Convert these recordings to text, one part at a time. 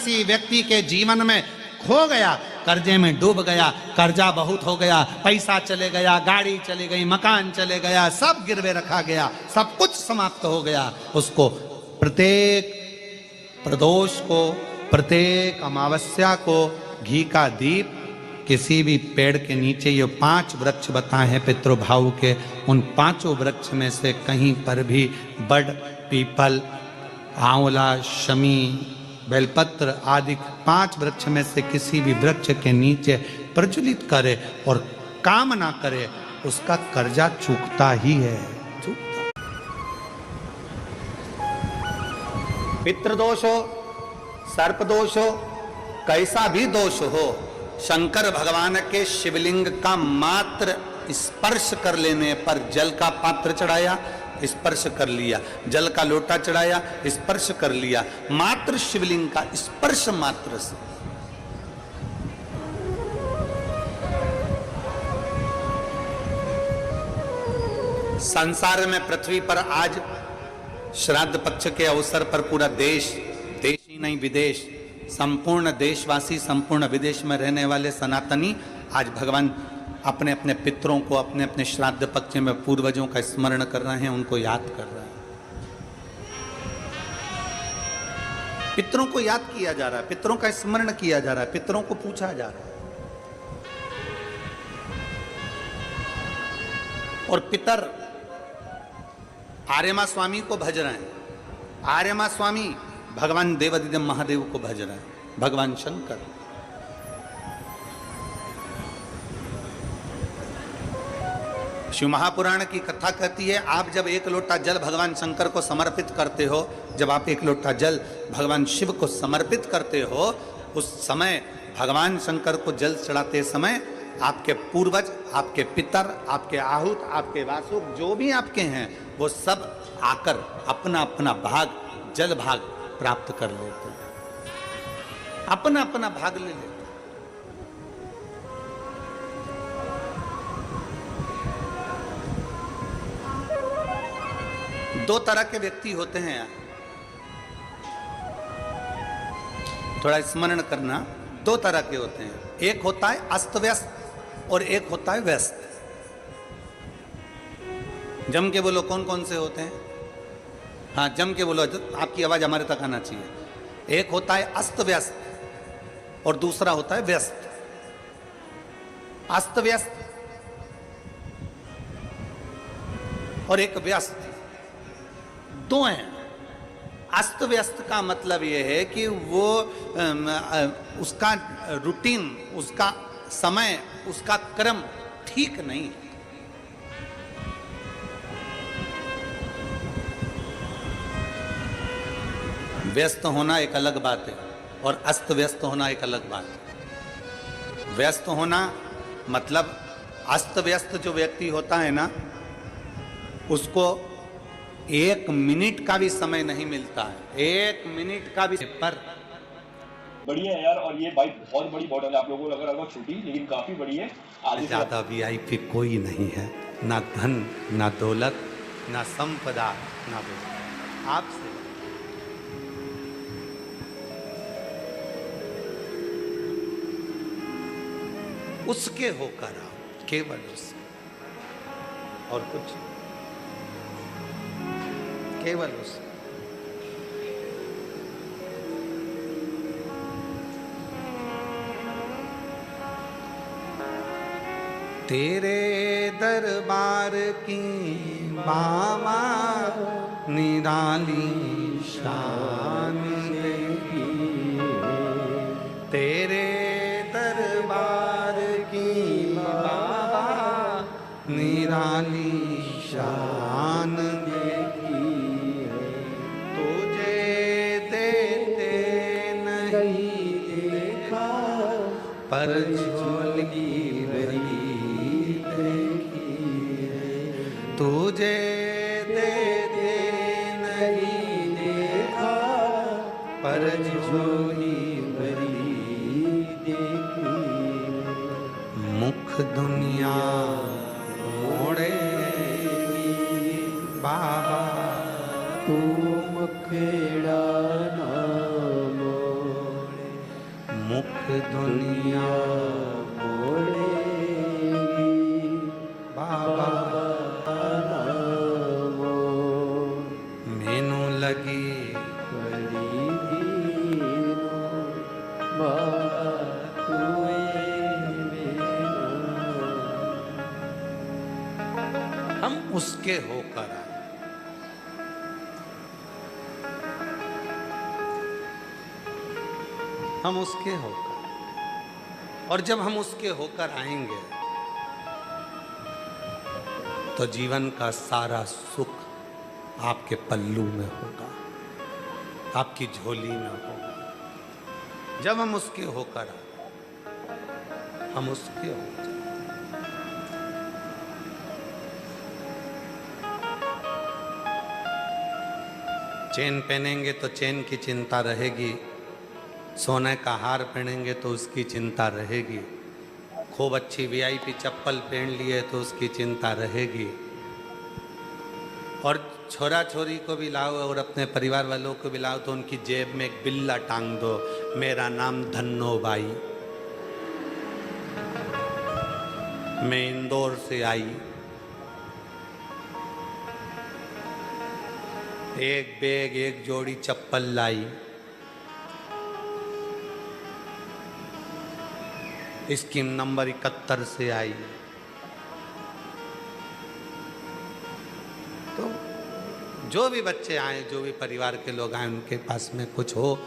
किसी व्यक्ति के जीवन में खो गया, कर्जे में डूब गया, कर्जा बहुत हो गया, पैसा चले गया, गाड़ी चली गई, मकान चले गया, सब गिरवे रखा गया, सब कुछ समाप्त हो गया, उसको प्रत्येक प्रदोष को, प्रत्येक अमावस्या को घी का दीप किसी भी पेड़ के नीचे, ये 5 वृक्ष बताए हैं पितृभाव के, उन 5 वृक्ष में से कहीं पर भी बड़, पीपल, आंवला, शमी, बेलपत्र आदि 5 वृक्ष में से किसी भी वृक्ष के नीचे प्रज्वलित करे और कामना करे, उसका कर्जा चूकता ही है, चूकता। पितृदोष हो, सर्पदोष हो, कैसा भी दोष हो, शंकर भगवान के शिवलिंग का मात्र स्पर्श कर लेने पर, जल का पात्र चढ़ाया, स्पर्श कर लिया, जल का लोटा चढ़ाया, स्पर्श कर लिया, मात्र शिवलिंग का स्पर्श मात्र से संसार में, पृथ्वी पर आज श्राद्ध पक्ष के अवसर पर पूरा देश, देश ही नहीं विदेश, संपूर्ण देशवासी, संपूर्ण विदेश में रहने वाले सनातनी आज भगवान अपने अपने पितरों को, अपने अपने श्राद्ध पक्ष में पूर्वजों का स्मरण कर रहे हैं, उनको याद कर रहे हैं। पितरों को याद किया जा रहा है, पितरों का स्मरण किया जा रहा है, पितरों को पूछा जा रहा है। और पितर आर्यमा स्वामी को भज रहे हैं, आर्यमा स्वामी भगवान देवादिदेव महादेव को भज रहे हैं, भगवान शंकर। शिव महापुराण की कथा कहती है, आप जब 1 लोटा जल भगवान शंकर को समर्पित करते हो, जब आप 1 लोटा जल भगवान शिव को समर्पित करते हो, उस समय भगवान शंकर को जल चढ़ाते समय आपके पूर्वज, आपके पितर, आपके आहूत, आपके वासुक, जो भी आपके हैं, वो सब आकर अपना अपना भाग, जल भाग प्राप्त कर लेते हैं, अपना अपना भाग ले लेते हैं। दो तरह के व्यक्ति होते हैं यार, थोड़ा स्मरण करना, 2 तरह के होते हैं, एक होता है अस्त व्यस्त और एक होता है व्यस्त। जम के बोलो कौन कौन से होते हैं? हाँ जम के बोलो, आपकी आवाज हमारे तक आना चाहिए। एक होता है अस्त व्यस्त और दूसरा होता है व्यस्त। अस्त व्यस्त और एक व्यस्त, 2 हैं। अस्त व्यस्त का मतलब यह है कि वो उसका रूटीन, उसका समय, उसका क्रम ठीक नहीं है। व्यस्त होना एक अलग बात है और अस्त व्यस्त होना एक अलग बात है। व्यस्त होना मतलब, अस्त व्यस्त जो व्यक्ति होता है ना, उसको 1 मिनट का भी समय नहीं मिलता है, 1 मिनट का भी। पर बढ़िया है यार, और ये बाइक बहुत बड़ी बॉटल है, आप लोगों को लग रहा है छोटी, लेकिन काफी बड़ी है। ज्यादा वीआईपी कोई नहीं है, ना धन, ना दौलत, ना संपदा, ना बुद्धि। आपसे उसके होकर आओ, केवल उसके, और कुछ, केवल उसके। तेरे दरबार की बाबा निराली शान देगी, तेरे दरबार की बाबा निराली शान देगी। तुझे देते नहीं देखा पर झोली तुझे देते नहीं देखा पर झोली भरी देखी। मुख दुनिया मोड़ेगी बाबा, तू मुखेड़ा ना मोड़े। मुख दुनिया मोड़ेगी बाबा नामो मेनू लगी बड़ी दीनो बातुए मेनो हम उसके होकर आए। हम उसके होकर, और जब हम उसके होकर आएंगे तो जीवन का सारा सुख आपके पल्लू में होगा, आपकी झोली में होगा। जब हम उसके होकर आए, हम उसके हो जाए। चेन पहनेंगे तो चेन की चिंता रहेगी, सोने का हार पहनेंगे तो उसकी चिंता रहेगी, खूब अच्छी वीआईपी चप्पल पहन लिए तो उसकी चिंता रहेगी, और छोरा छोरी को भी लाओ और अपने परिवार वालों को भी लाओ तो उनकी जेब में एक बिल्ला टांग दो, मेरा नाम धन्नो बाई, मैं इंदौर से आई, एक बैग एक जोड़ी चप्पल लाई, स्कीम नंबर 71 से आई। तो जो भी बच्चे आए, जो भी परिवार के लोग आए, उनके पास में कुछ हो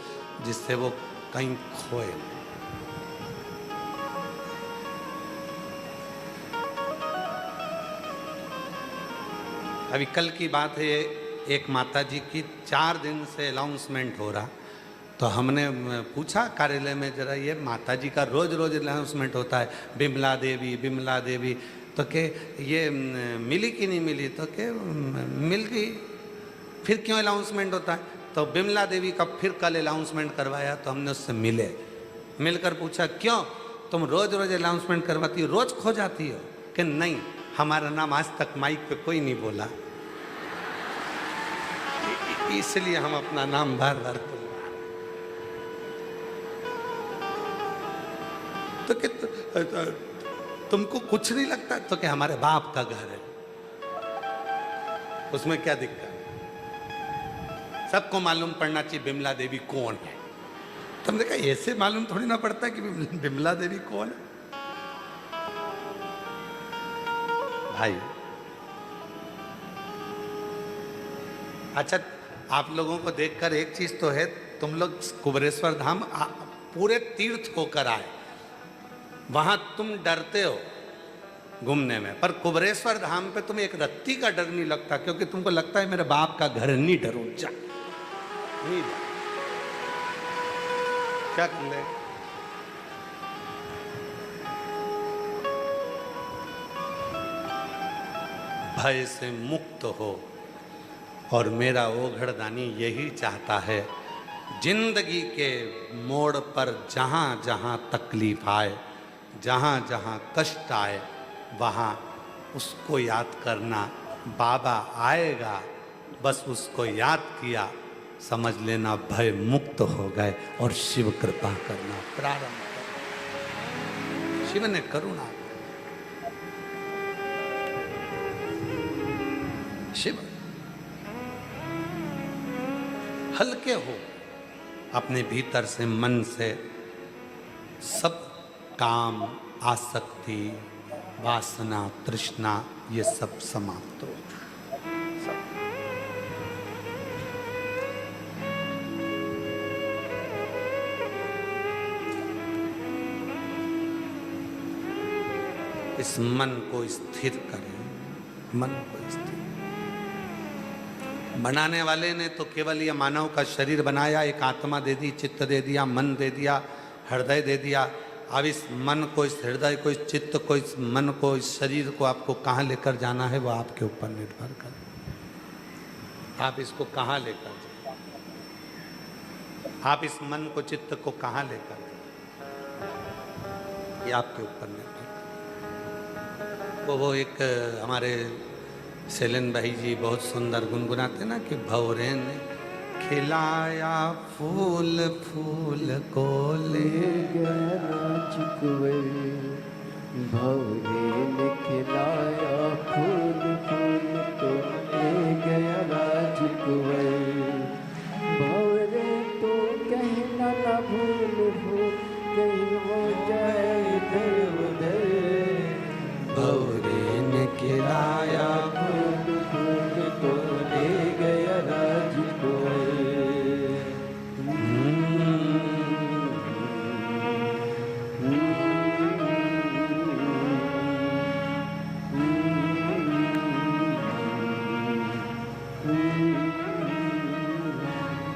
जिससे वो कहीं खोए। अभी कल की बात है, एक माता जी की 4 दिन से अनाउंसमेंट हो रहा, तो हमने पूछा कार्यालय में, जरा ये माता जी का रोज रोज अनाउंसमेंट होता है, बिमला देवी, तो के ये मिली कि नहीं मिली, तो के मिल गई, फिर क्यों अनाउंसमेंट होता है, तो बिमला देवी का फिर कल अनाउंसमेंट करवाया, तो हमने उससे मिलकर पूछा क्यों तुम रोज रोज अनाउंसमेंट करवाती हो, रोज खो जाती हो, कि नहीं हमारा नाम आज तक माइक पे कोई नहीं बोला, इसलिए हम अपना नाम बार बार बोल। तो कि तुमको कुछ नहीं लगता, तो कि हमारे बाप का घर है, उसमें क्या दिक्कत है, सबको मालूम पड़ना चाहिए बिमला देवी कौन है। तुमने कहा ऐसे मालूम थोड़ी ना पड़ता कि बिमला देवी कौन है। भाई अच्छा, आप लोगों को देखकर एक चीज तो है, तुम लोग कुबरेश्वर धाम पूरे तीर्थ होकर आए, वहां तुम डरते हो घूमने में, पर कुबरेश्वर धाम पे तुम्हें एक रत्ती का डर नहीं लगता, क्योंकि तुमको लगता है मेरे बाप का घर, नहीं डरो, जा नहीं जा। क्या कर ले, भय से मुक्त हो, और मेरा ओघड़दानी यही चाहता है, जिंदगी के मोड़ पर जहाँ जहाँ तकलीफ आए, जहाँ जहाँ कष्ट आए, वहाँ उसको याद करना, बाबा आएगा, बस उसको याद किया, समझ लेना भय मुक्त हो गए, और शिव कृपा करना प्रारंभ कर। शिव ने करुणा, शिव हल्के हो, अपने भीतर से, मन से सब काम, आसक्ति, वासना, तृष्णा, ये सब समाप्त हो। सब। इस मन को स्थिर करें, मन को स्थिर। बनाने वाले ने तो केवल ये मानव का शरीर बनाया, एक आत्मा दे दी, चित्त दे दिया, मन दे दिया, हृदय दे दिया। अब इस मन को, इस हृदय को, इस चित्त को, इस मन को, इस शरीर को आपको कहाँ लेकर जाना है, वो आपके ऊपर निर्भर कर। आप इसको कहाँ लेकर जाए, आप इस मन को, चित्त को कहाँ लेकर जाए, ये आपके ऊपर निर्भर कर। वो एक हमारे शैलेंद्र भाई जी बहुत सुंदर गुनगुनाते ना कि भवरे ने खिलाया फूल फूल को ले गया चिकवर भवरे ने खिलाया फूल फूल तो ले गया राजकुंवर भवरे तो कहना न भूल भूल कहीं हो जाए इधर उधर भवरे ने खिलाया फूल फूल तो ले गया राजकुंवर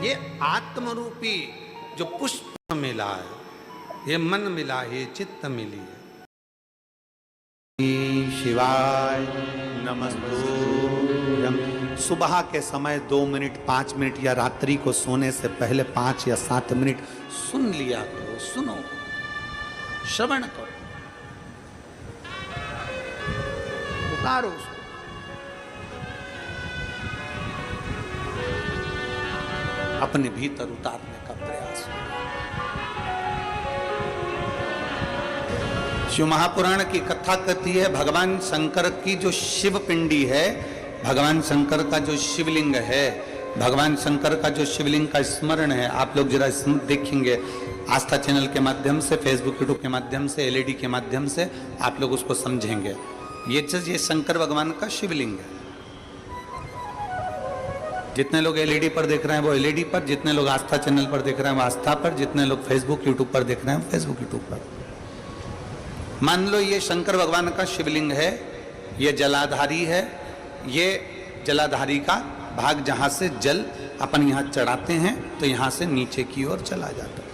ये आत्मरूपी जो पुष्प मिला है, ये मन मिला है, ये चित्त मिली है। शिवाय नमस्तुभ्यं। सुबह के समय 2 मिनट 5 मिनट या रात्रि को सोने से पहले 5 या 7 मिनट सुन लिया करो, सुनो, श्रवण करो, उतारो उसको। अपने भीतर उतारने का प्रयास करो। शिव महापुराण की कथा कहती है भगवान शंकर की जो शिव पिंडी है, भगवान शंकर का जो शिवलिंग है, भगवान शंकर का जो शिवलिंग का स्मरण है, आप लोग जरा देखेंगे आस्था चैनल के माध्यम से, फेसबुक यूट्यूब के माध्यम से, एलईडी के माध्यम से आप लोग उसको समझेंगे। ये शंकर भगवान का शिवलिंग है। जितने लोग एलईडी पर देख रहे हैं वो एलईडी पर, जितने लोग आस्था चैनल पर देख रहे हैं वो आस्था पर, जितने लोग फेसबुक यूट्यूब पर देख रहे हैं फेसबुक यूट्यूब पर। मान लो ये शंकर भगवान का शिवलिंग है, ये जलाधारी है, ये जलाधारी का भाग जहां से जल अपन यहां चढ़ाते हैं तो यहां से नीचे की ओर चला जाता है।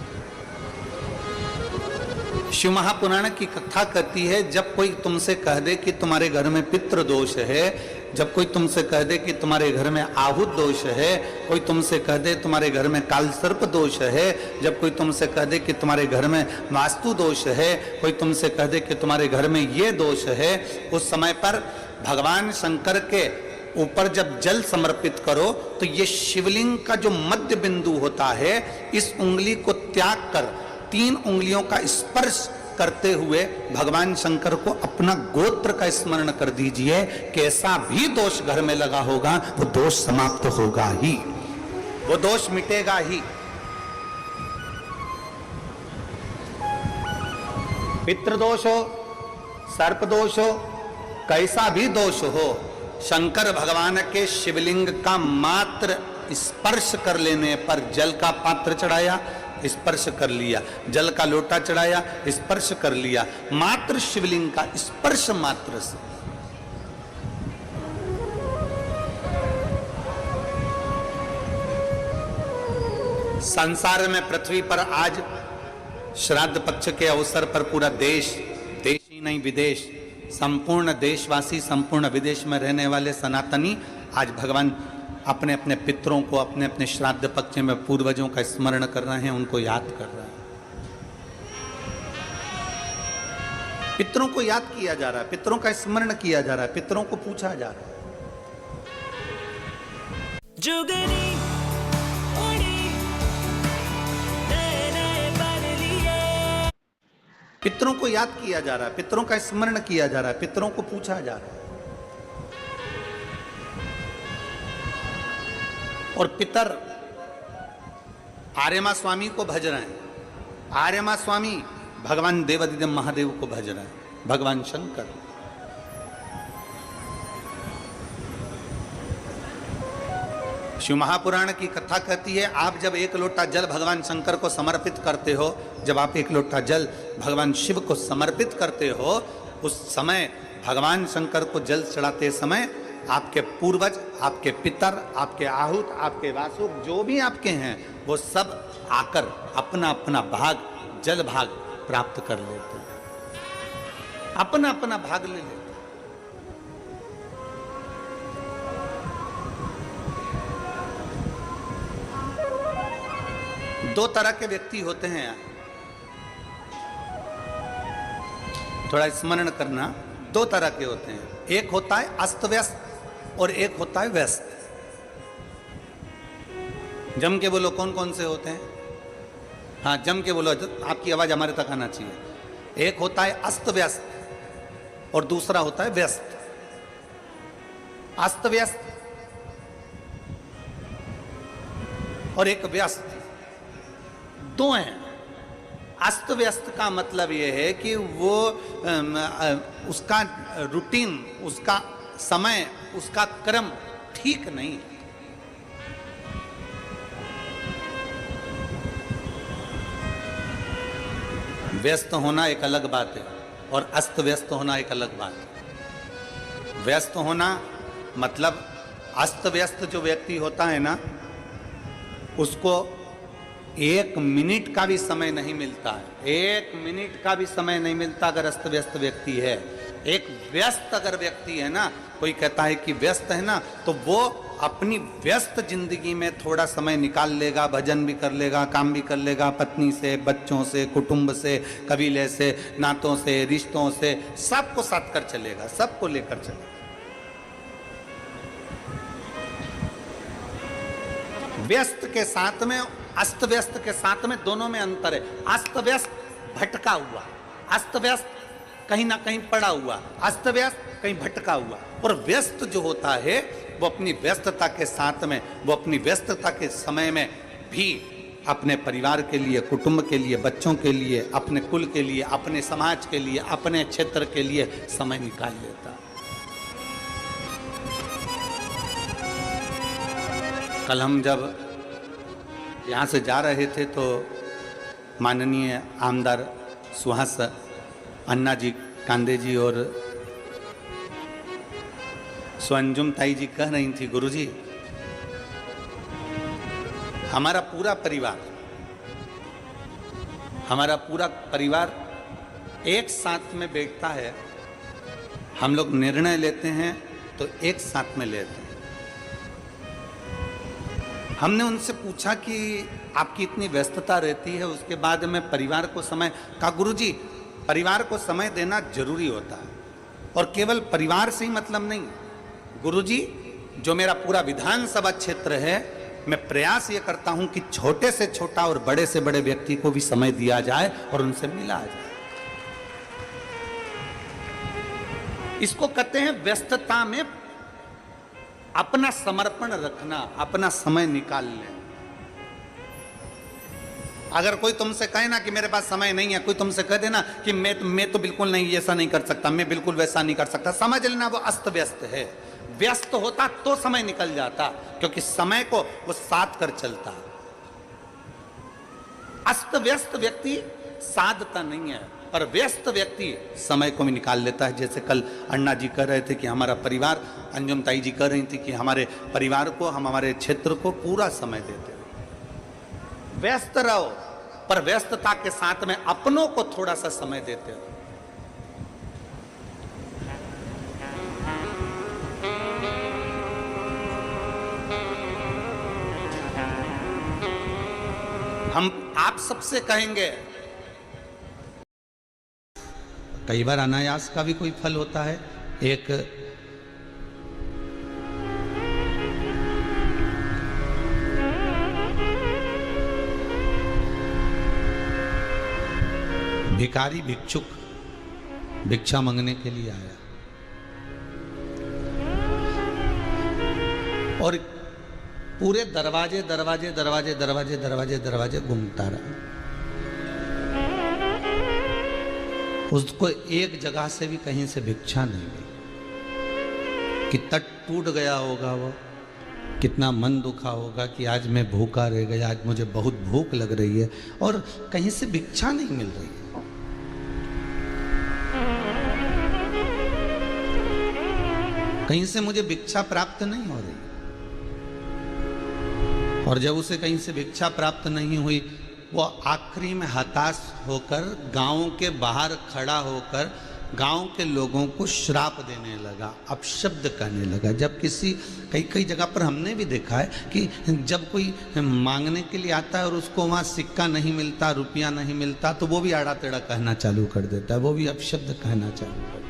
शिव महापुराण की कथा कहती है जब कोई तुमसे कह दे कि तुम्हारे घर में पितृ दोष है, जब कोई तुमसे कह दे कि तुम्हारे घर में आहुत दोष है, कोई तुमसे कह दे तुम्हारे घर में काल सर्प दोष है, जब कोई तुमसे कह दे कि तुम्हारे घर में वास्तु दोष है, कोई तुमसे कह दे कि तुम्हारे घर में ये दोष है, उस समय पर भगवान शंकर के ऊपर जब जल समर्पित करो तो ये शिवलिंग का जो मध्य बिंदु होता है, इस उंगली को त्याग कर 3 उंगलियों का स्पर्श करते हुए भगवान शंकर को अपना गोत्र का स्मरण कर दीजिए। कैसा भी दोष घर में लगा होगा वो दोष समाप्त होगा ही, वो दोष मिटेगा ही। पितृदोष हो, सर्प दोष हो, कैसा भी दोष हो, शंकर भगवान के शिवलिंग का मात्र स्पर्श कर लेने पर, जल का पात्र चढ़ाया स्पर्श कर लिया, जल का लोटा चढ़ाया स्पर्श कर लिया, मात्र शिवलिंग का स्पर्श मात्र से संसार में पृथ्वी पर आज श्राद्ध पक्ष के अवसर पर पूरा देश, देश ही नहीं विदेश, संपूर्ण देशवासी, संपूर्ण विदेश में रहने वाले सनातनी आज भगवान अपने अपने पितरों को, अपने अपने श्राद्ध पक्ष में पूर्वजों का स्मरण कर रहे हैं, उनको याद कर रहे हैं। पितरों को याद किया जा रहा है, पितरों का स्मरण किया जा रहा है, पितरों को पूछा जा रहा है। जुगनी उड़ी नए नए बन लिए। पितरों को याद किया जा रहा है, पितरों का स्मरण किया जा रहा है, पितरों को पूछा जा रहा है। और पितर आर्यमा स्वामी को भज रहे हैं, आर्यमा स्वामी भगवान देवादिदेव महादेव को भज रहे हैं, भगवान शंकर। शिव महापुराण की कथा कहती है आप जब 1 लोटा जल भगवान शंकर को समर्पित करते हो, जब आप 1 लोटा जल भगवान शिव को समर्पित करते हो, उस समय भगवान शंकर को जल चढ़ाते समय आपके पूर्वज, आपके पितर, आपके आहूत, आपके वासुक, जो भी आपके हैं, वो सब आकर अपना अपना भाग, जल भाग प्राप्त कर लेते हैं, अपना अपना भाग ले लेते हैं। दो तरह के व्यक्ति होते हैं यार, थोड़ा स्मरण करना, 2 तरह के होते हैं। एक होता है अस्त व्यस्त और एक होता है व्यस्त। जम के बोलो, कौन कौन से होते हैं? हाँ, जम के बोलो, आपकी आवाज हमारे तक आना चाहिए। एक होता है अस्त व्यस्त और दूसरा होता है व्यस्त। अस्त व्यस्त और एक व्यस्त, दो हैं। अस्त व्यस्त का मतलब यह है कि वो उसका रूटीन, उसका समय, उसका क्रम ठीक नहीं है। व्यस्त होना एक अलग बात है और अस्त व्यस्त होना एक अलग बात है। व्यस्त होना मतलब अस्त व्यस्त जो व्यक्ति होता है ना, उसको 1 मिनट का भी समय नहीं मिलता है। 1 मिनट का भी समय नहीं मिलता अगर अस्त व्यस्त व्यक्ति है। एक व्यस्त अगर व्यक्ति है ना, कोई कहता है कि व्यस्त है ना, तो वो अपनी व्यस्त जिंदगी में थोड़ा समय निकाल लेगा, भजन भी कर लेगा, काम भी कर लेगा, पत्नी से, बच्चों से, कुटुंब से, कबीले से, नातों से, रिश्तों से, सबको साथ कर चलेगा, सबको लेकर चलेगा। व्यस्त के साथ में, अस्त व्यस्त के साथ में, दोनों में अंतर है। अस्त व्यस्त भटका हुआ, अस्त व्यस्त कहीं ना कहीं पड़ा हुआ, अस्त व्यस्त कहीं भटका हुआ। और व्यस्त जो होता है वो अपनी व्यस्तता के साथ में, वो अपनी व्यस्तता के समय में भी अपने परिवार के लिए, कुटुंब के लिए, बच्चों के लिए, अपने कुल के लिए, अपने समाज के लिए, अपने क्षेत्र के लिए समय निकाल लेता। कल हम जब यहाँ से जा रहे थे तो माननीय आमदार सुहास अन्ना जी कांदे जी और स्वंजुम ताई जी कह रही थी, गुरुजी हमारा पूरा परिवार एक साथ में बैठता है, हम लोग निर्णय लेते हैं तो एक साथ में लेते हैं। हमने उनसे पूछा कि आपकी इतनी व्यस्तता रहती है, उसके बाद में परिवार को समय, कहा गुरुजी परिवार को समय देना जरूरी होता है और केवल परिवार से ही मतलब नहीं। गुरुजी जो मेरा पूरा विधानसभा क्षेत्र है, मैं प्रयास ये करता हूं कि छोटे से छोटा और बड़े से बड़े व्यक्ति को भी समय दिया जाए और उनसे मिला जाए। इसको कहते हैं व्यस्तता में अपना समर्पण रखना, अपना समय निकाल लेना। अगर कोई तुमसे कहे ना कि मेरे पास समय नहीं है, कोई तुमसे कह देना कि मैं तो बिल्कुल नहीं, ऐसा नहीं कर सकता, मैं बिल्कुल वैसा नहीं कर सकता, समझ लेना वो अस्त व्यस्त है। व्यस्त होता तो समय निकल जाता, क्योंकि समय को वो साथ कर चलता। अस्त व्यस्त व्यक्ति साधता नहीं है, और व्यस्त व्यक्ति समय को भी निकाल लेता है। जैसे कल अन्ना जी कह रहे थे कि हमारा परिवार, अंजुम ताई जी कह रही थी कि हमारे परिवार को, हम हमारे क्षेत्र को पूरा समय देते हैं। व्यस्त रहो, पर व्यस्तता के साथ में अपनों को थोड़ा सा समय देते रहो। हम आप सबसे कहेंगे, कई बार अनायास का भी कोई फल होता है। एक भिखारी भिक्षुक भिक्षा मांगने के लिए आया और पूरे दरवाजे दरवाजे दरवाजे दरवाजे दरवाजे दरवाजे घूमता रहा। उसको एक जगह से भी कहीं से भिक्षा नहीं मिली। कितना टूट गया होगा वो, कितना मन दुखा होगा कि आज मैं भूखा रह गया, आज मुझे बहुत भूख लग रही है और कहीं से भिक्षा नहीं मिल रही है। कहीं से मुझे भिक्षा प्राप्त नहीं हो रही। और जब उसे कहीं से भिक्षा प्राप्त नहीं हुई, वो आखिरी में हताश होकर गांव के बाहर खड़ा होकर गांव के लोगों को श्राप देने लगा, अपशब्द कहने लगा। जब कई जगह पर हमने भी देखा है कि जब कोई मांगने के लिए आता है और उसको वहाँ सिक्का नहीं मिलता, रुपया नहीं मिलता, तो वो भी आड़ा टेढ़ा कहना चालू कर देता है, वो भी अपशब्द कहना चालू कर देता है।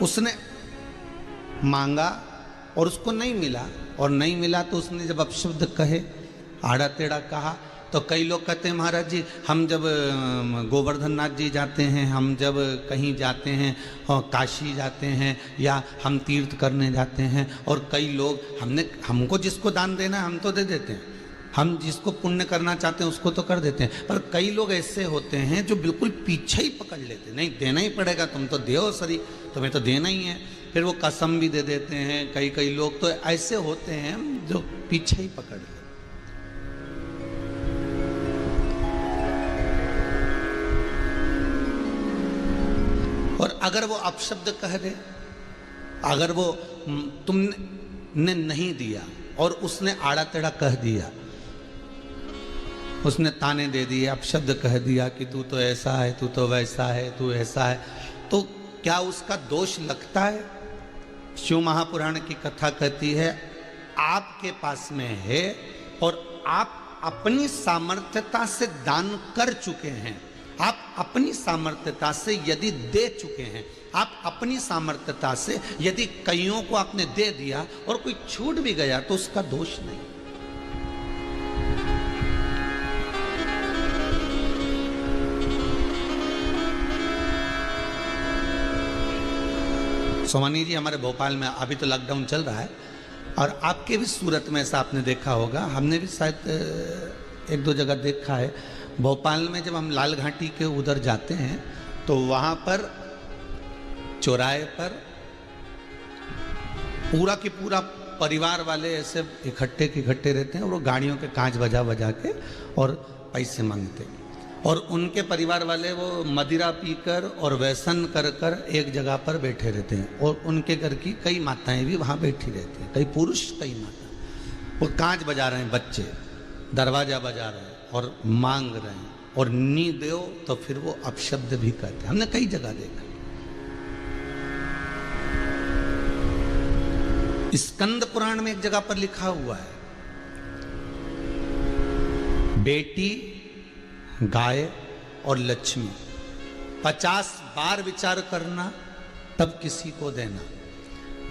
उसने मांगा और उसको नहीं मिला, और नहीं मिला तो उसने जब अपशब्द कहे, आड़ा टेढ़ा कहा, तो कई लोग कहते हैं महाराज जी हम जब गोवर्धन नाथ जी जाते हैं, हम जब कहीं जाते हैं और काशी जाते हैं या हम तीर्थ करने जाते हैं, और कई लोग हमको जिसको दान देना है हम तो दे देते हैं, हम जिसको पुण्य करना चाहते हैं उसको तो कर देते हैं, पर कई लोग ऐसे होते हैं जो बिल्कुल पीछे ही पकड़ लेते हैं, नहीं देना ही पड़ेगा, तुम तो देओ सरी, तुम्हें तो देना ही है, फिर वो कसम भी दे देते हैं। कई लोग तो ऐसे होते हैं जो पीछे ही पकड़ लेते। और अगर वो अपशब्द कह दे, अगर वो तुमने नहीं दिया और उसने आड़ा टेढ़ा कह दिया, उसने ताने दे दिए, अपशब्द कह दिया कि तू तो ऐसा है, तू तो वैसा है, तू ऐसा है, तो क्या उसका दोष लगता है? शिव महापुराण की कथा कहती है आपके पास में है और आप अपनी सामर्थ्यता से दान कर चुके हैं, आप अपनी सामर्थ्यता से यदि दे चुके हैं, आप अपनी सामर्थ्यता से यदि कईयों को आपने दे दिया और कोई छूट भी गया तो उसका दोष नहीं। सोमानी जी, हमारे भोपाल में अभी तो लॉकडाउन चल रहा है और आपके भी सूरत में ऐसा आपने देखा होगा, हमने भी शायद एक दो जगह देखा है। भोपाल में जब हम लाल घाटी के उधर जाते हैं तो वहाँ पर चौराहे पर पूरा के पूरा परिवार वाले ऐसे इकट्ठे रहते हैं और वो गाड़ियों के कांच बजा बजा के और पैसे मांगते हैं, और उनके परिवार वाले वो मदिरा पीकर और व्यसन कर कर एक जगह पर बैठे रहते हैं, और उनके घर की कई माताएं भी वहाँ बैठी रहती हैं, कई पुरुष कई माता, वो कांच बजा रहे हैं, बच्चे दरवाजा बजा रहे हैं और मांग रहे हैं, और नी दो तो फिर वो अपशब्द भी कहते हैं, हमने कई जगह देखा। स्कंद पुराण में एक जगह पर लिखा हुआ है, बेटी, गाय और लक्ष्मी 50 बार विचार करना तब किसी को देना।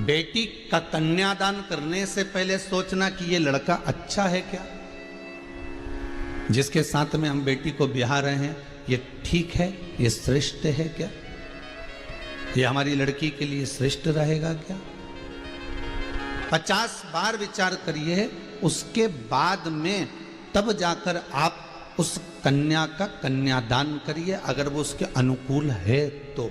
बेटी का कन्यादान करने से पहले सोचना कि ये लड़का अच्छा है क्या, जिसके साथ में हम बेटी को ब्याह रहे हैं ये ठीक है, ये श्रेष्ठ है क्या, ये हमारी लड़की के लिए श्रेष्ठ रहेगा क्या। 50 बार विचार करिए, उसके बाद में तब जाकर आप उस कन्या का कन्यादान करिए, अगर वो उसके अनुकूल है तो।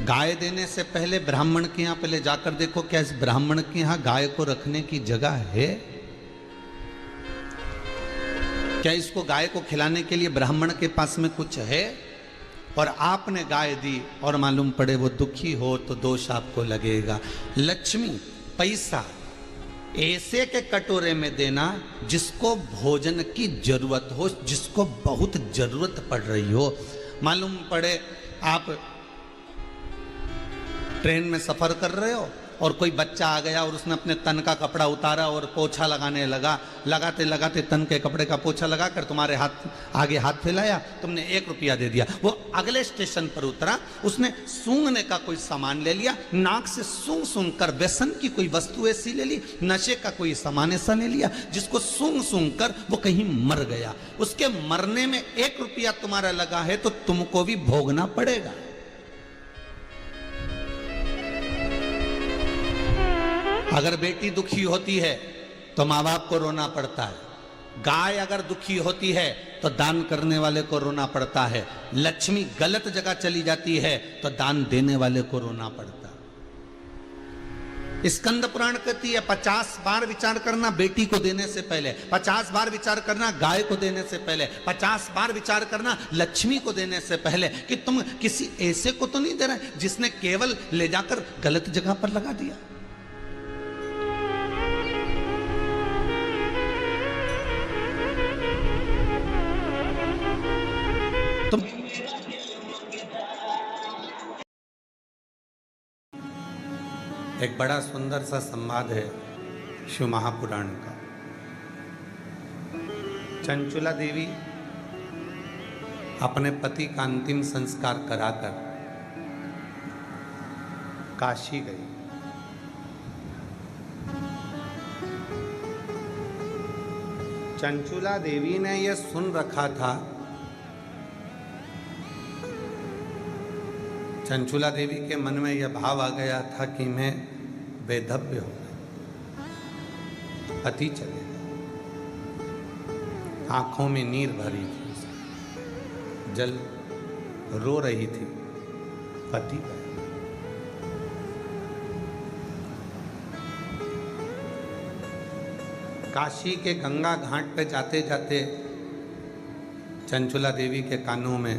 गाय देने से पहले ब्राह्मण के यहाँ पहले जाकर देखो क्या इस ब्राह्मण के यहाँ गाय को रखने की जगह है, क्या इसको गाय को खिलाने के लिए ब्राह्मण के पास में कुछ है। और आपने गाय दी और मालूम पड़े वो दुखी हो तो दोष आपको लगेगा। लक्ष्मी, पैसा ऐसे के कटोरे में देना जिसको भोजन की जरूरत हो, जिसको बहुत जरूरत पड़ रही हो। मालूम पड़े आप ट्रेन में सफर कर रहे हो और कोई बच्चा आ गया और उसने अपने तन का कपड़ा उतारा और पोछा लगाने लगा, लगाते लगाते तन के कपड़े का पोछा लगाकर तुम्हारे हाथ आगे हाथ फैलाया, तुमने 1 रुपया दे दिया। वो अगले स्टेशन पर उतरा, उसने सूंघने का कोई सामान ले लिया, नाक से सूंघ सूंघ कर व्यसन की कोई वस्तु ऐसी ले ली, नशे का कोई सामान ऐसा ले लिया जिसको सूंघ सूंघ कर वो कहीं मर गया। उसके मरने में 1 रुपया तुम्हारा लगा है तो तुमको भी भोगना पड़ेगा। अगर बेटी दुखी होती है तो माँ बाप को रोना पड़ता है, गाय अगर दुखी होती है तो दान करने वाले को रोना पड़ता है, लक्ष्मी गलत जगह चली जाती है तो दान देने वाले को रोना पड़ता है। स्कंद पुराण कहती है 50 बार विचार करना बेटी को देने से पहले, 50 बार विचार करना गाय को देने से पहले, 50 बार विचार करना लक्ष्मी को देने से पहले कि तुम किसी ऐसे को तो नहीं दे रहे जिसने केवल ले जाकर गलत जगह पर लगा दिया। तुम एक बड़ा सुंदर सा संवाद है शिव महापुराण का। चंचुला देवी अपने पति का अंतिम संस्कार कराकर काशी गई। चंचुला देवी ने यह सुन रखा था, चंचुला देवी के मन में यह भाव आ गया था कि मैं वेधव्य हो गई, पति चले गए। आंखों में नीर भरी थी, जल रो रही थी, पति गए। काशी के गंगा घाट पे जाते जाते चंचुला देवी के कानों में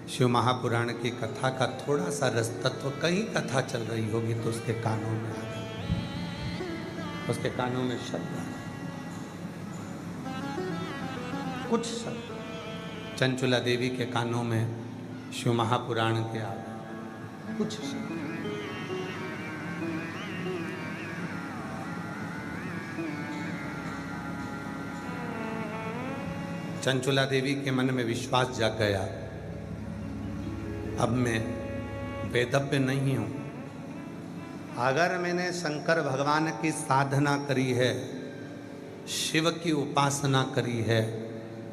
शिव महापुराण की कथा का थोड़ा सा रस तत्व, कहीं कथा चल रही होगी तो उसके कानों में आ गया, उसके कानों में शब्द आ गए, कुछ शब्द चंचुला देवी के कानों में शिव महापुराण के आ गए, कुछ शब्द। चंचुला देवी के मन में विश्वास जाग गया, अब मैं वेदव्य नहीं हूं। अगर मैंने शंकर भगवान की साधना करी है, शिव की उपासना करी है,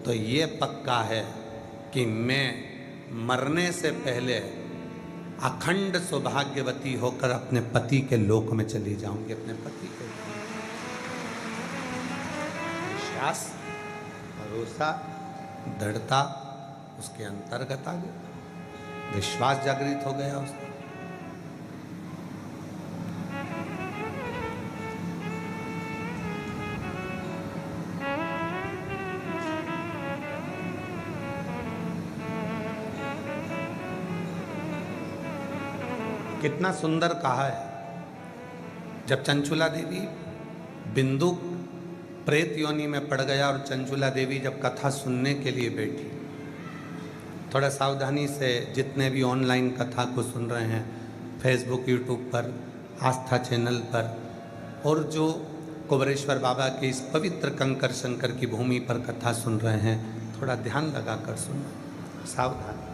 तो ये पक्का है कि मैं मरने से पहले अखंड सौभाग्यवती होकर अपने पति के लोक में चली जाऊंगी, अपने पति के। विश्वास, भरोसा, दृढ़ता उसके अंतर्गत आ गया, विश्वास जागृत हो गया उसका। कितना सुंदर कहा है। जब चंचुला देवी बिंदु प्रेत योनि में पड़ गया और चंचुला देवी जब कथा सुनने के लिए बैठी, थोड़ा सावधानी से जितने भी ऑनलाइन कथा को सुन रहे हैं, फेसबुक, यूट्यूब पर, आस्था चैनल पर, और जो कुबरेश्वर बाबा के इस पवित्र कंकर शंकर की भूमि पर कथा सुन रहे हैं, थोड़ा ध्यान लगा कर सुनना, सावधान।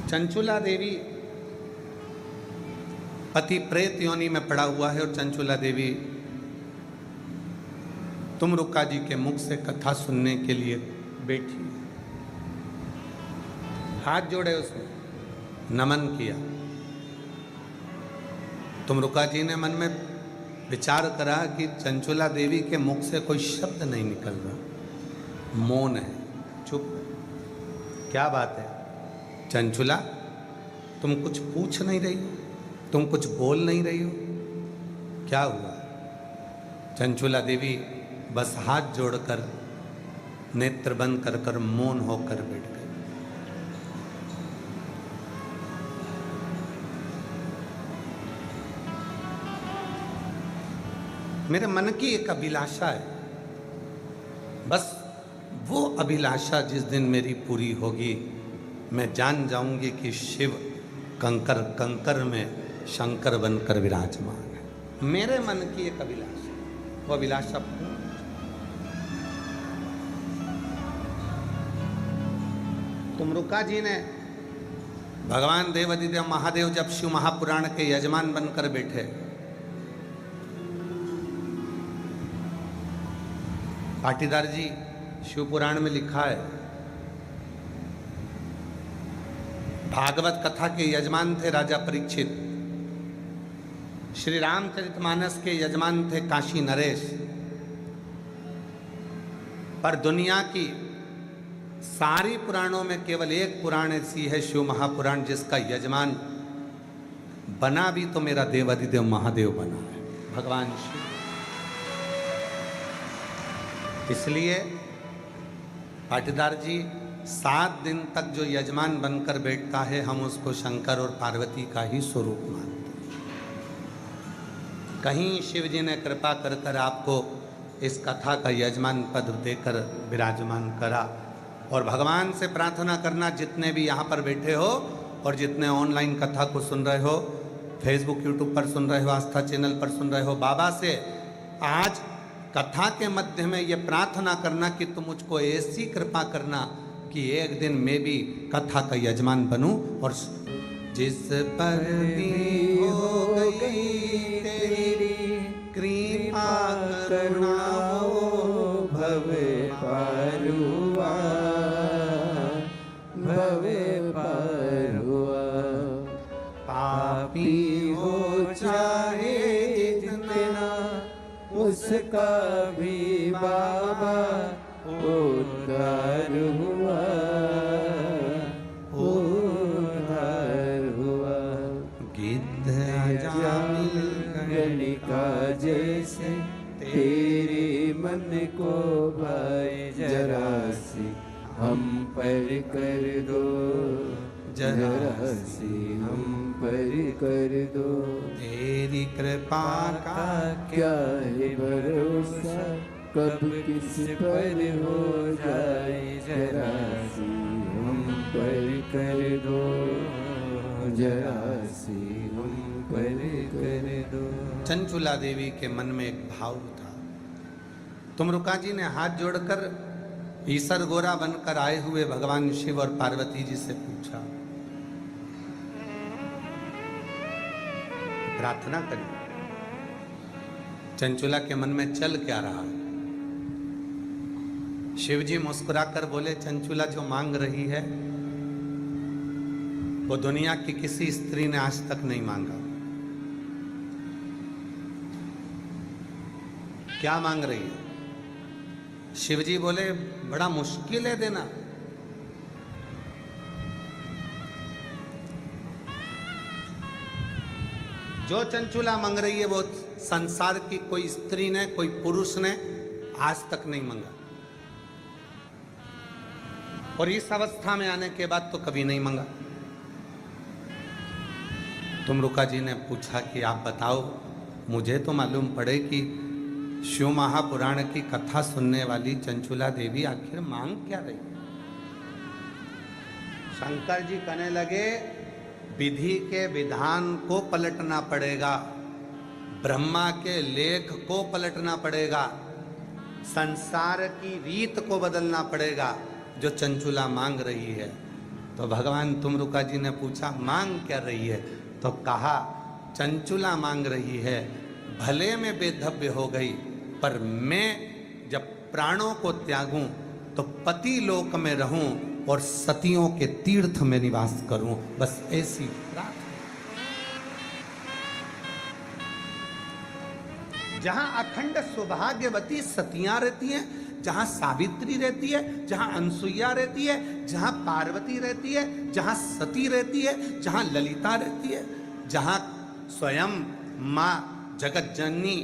चंचुला देवी पति प्रेत योनि में पड़ा हुआ है और चंचुला देवी तुमरुका जी के मुख से कथा सुनने के लिए बैठी, हाथ जोड़े उसने, नमन किया। तुमरुका जी ने मन में विचार करा कि चंचुला देवी के मुख से कोई शब्द नहीं निकल रहा, मौन है, चुप। क्या बात है चंचुला, तुम कुछ पूछ नहीं रही हो, तुम कुछ बोल नहीं रही हो, क्या हुआ? चंचुला देवी बस हाथ जोड़कर नेत्र बंद कर कर मौन होकर बैठ गई। मेरे मन की एक अभिलाषा है, बस वो अभिलाषा जिस दिन मेरी पूरी होगी, मैं जान जाऊंगी कि शिव कंकर कंकर में शंकर बनकर विराजमान है। मेरे मन की एक अभिलाषा, वो अभिलाषा पूर्ण। तुमरुका जी ने, भगवान देवाधिदेव महादेव जब शिव महापुराण के यजमान बनकर बैठे, पाटीदार जी शिव पुराण में लिखा है, भागवत कथा के यजमान थे राजा परीक्षित, श्री रामचरितमानस के यजमान थे काशी नरेश, पर दुनिया की सारी पुराणों में केवल एक पुराण ऐसी है, शिव महापुराण, जिसका यजमान बना भी तो मेरा देवाधिदेव महादेव बना है, भगवान शिव। इसलिए पाटीदार जी 7 दिन तक जो यजमान बनकर बैठता है, हम उसको शंकर और पार्वती का ही स्वरूप मानते हैं। कहीं शिव जी ने कृपा कर कर आपको इस कथा का यजमान पद देकर विराजमान करा, और भगवान से प्रार्थना करना, जितने भी यहाँ पर बैठे हो और जितने ऑनलाइन कथा को सुन रहे हो, फेसबुक यूट्यूब पर सुन रहे हो, आस्था चैनल पर सुन रहे हो, बाबा से आज कथा के मध्य में ये प्रार्थना करना कि तुम मुझको ऐसी कृपा करना कि एक दिन मैं भी कथा का यजमान बनूं और जिस पर भी हो गई तेरी कृपा करुणा भवे पारुआ भवे पारुआ पापी हो चाहे जितना उसका भी बाबा उद्धार हुआ उद्धार हुआ। गिद्ध गणिका जैसे तेरे मन को भाई जरा सी हम पर कर दो जरा सी हम पर कर दो। तेरी कृपा का क्या है भरोसा कब किस पर हो जाए जरा सी हम पर कर दो जरा सी हम पर कर दो। चंचुला देवी के मन में एक भाव था। तुमरुका जी ने हाथ जोड़कर ईसर गोरा बनकर आए हुए भगवान शिव और पार्वती जी से पूछा, प्रार्थना करी। चंचुला के मन में चल क्या रहा है? शिव जी मुस्कुराकर बोले, चंचुला जो मांग रही है वो दुनिया की किसी स्त्री ने आज तक नहीं मांगा। क्या मांग रही है? शिव जी बोले, बड़ा मुश्किल है देना। जो चंचुला मांग रही है वो संसार की कोई स्त्री ने, कोई पुरुष ने आज तक नहीं मांगा, और इस अवस्था में आने के बाद तो कभी नहीं मांगा। तुमरुका जी ने पूछा कि आप बताओ, मुझे तो मालूम पड़े कि शिव महापुराण की कथा सुनने वाली चंचुला देवी आखिर मांग क्या रही। शंकर जी कहने लगे, विधि के विधान को पलटना पड़ेगा, ब्रह्मा के लेख को पलटना पड़ेगा, संसार की रीत को बदलना पड़ेगा जो चंचुला मांग रही है। तो भगवान तुमरुका जी ने पूछा, मांग क्या रही है? तो कहा, चंचुला मांग रही है, भले में बेधव्य हो गई, पर मैं जब प्राणों को त्यागूं तो पति लोक में रहूं और सतियों के तीर्थ में निवास करूं, बस ऐसी प्रार्थना। जहां अखंड सौभाग्यवती सतियां रहती हैं, जहां सावित्री रहती है, जहां अनसुईया रहती है, जहां पार्वती रहती है, जहां सती रहती है, जहां ललिता रहती है, जहां स्वयं मां जगत जननी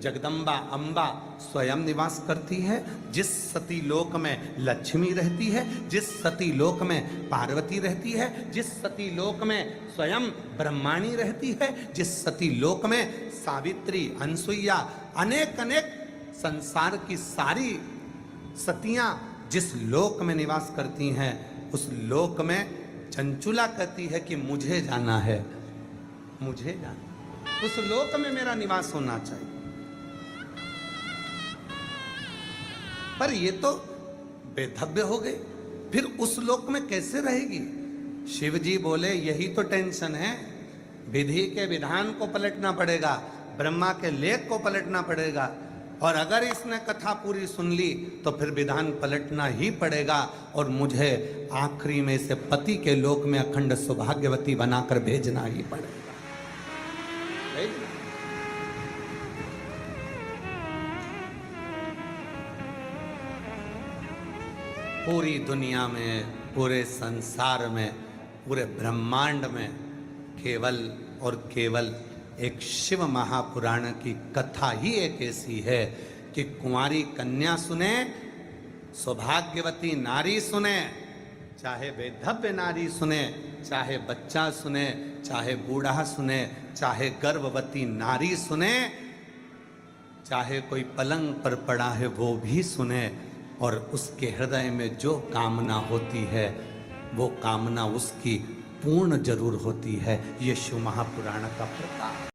जगदम्बा अम्बा स्वयं निवास करती है, जिस सती लोक में लक्ष्मी रहती है, जिस सती लोक में पार्वती रहती है, जिस सती लोक में स्वयं ब्रह्माणी रहती है, जिस सती लोक में सावित्री अनसुईया अनेक अनेक संसार की सारी सतियां जिस लोक में निवास करती हैं, उस लोक में चंचुला कहती है कि मुझे जाना है, मुझे जाना, उस लोक में मेरा निवास होना चाहिए। पर ये तो बेधव्य हो गई, फिर उस लोक में कैसे रहेगी? शिव जी बोले, यही तो टेंशन है, विधि के विधान को पलटना पड़ेगा, ब्रह्मा के लेख को पलटना पड़ेगा, और अगर इसने कथा पूरी सुन ली तो फिर विधान पलटना ही पड़ेगा, और मुझे आखिरी में से पति के लोक में अखंड सौभाग्यवती बनाकर भेजना ही पड़ेगा। पूरी दुनिया में, पूरे संसार में, पूरे ब्रह्मांड में केवल और केवल एक शिव महापुराण की कथा ही एक ऐसी है कि कुंवारी कन्या सुने, सौभाग्यवती नारी सुने, चाहे वैधव्य नारी सुने, चाहे बच्चा सुने, चाहे बूढ़ा सुने, चाहे गर्भवती नारी सुने, चाहे कोई पलंग पर पड़ा है वो भी सुने, और उसके हृदय में जो कामना होती है वो कामना उसकी पूर्ण जरूर होती है। ये शिव महापुराण का प्रताप।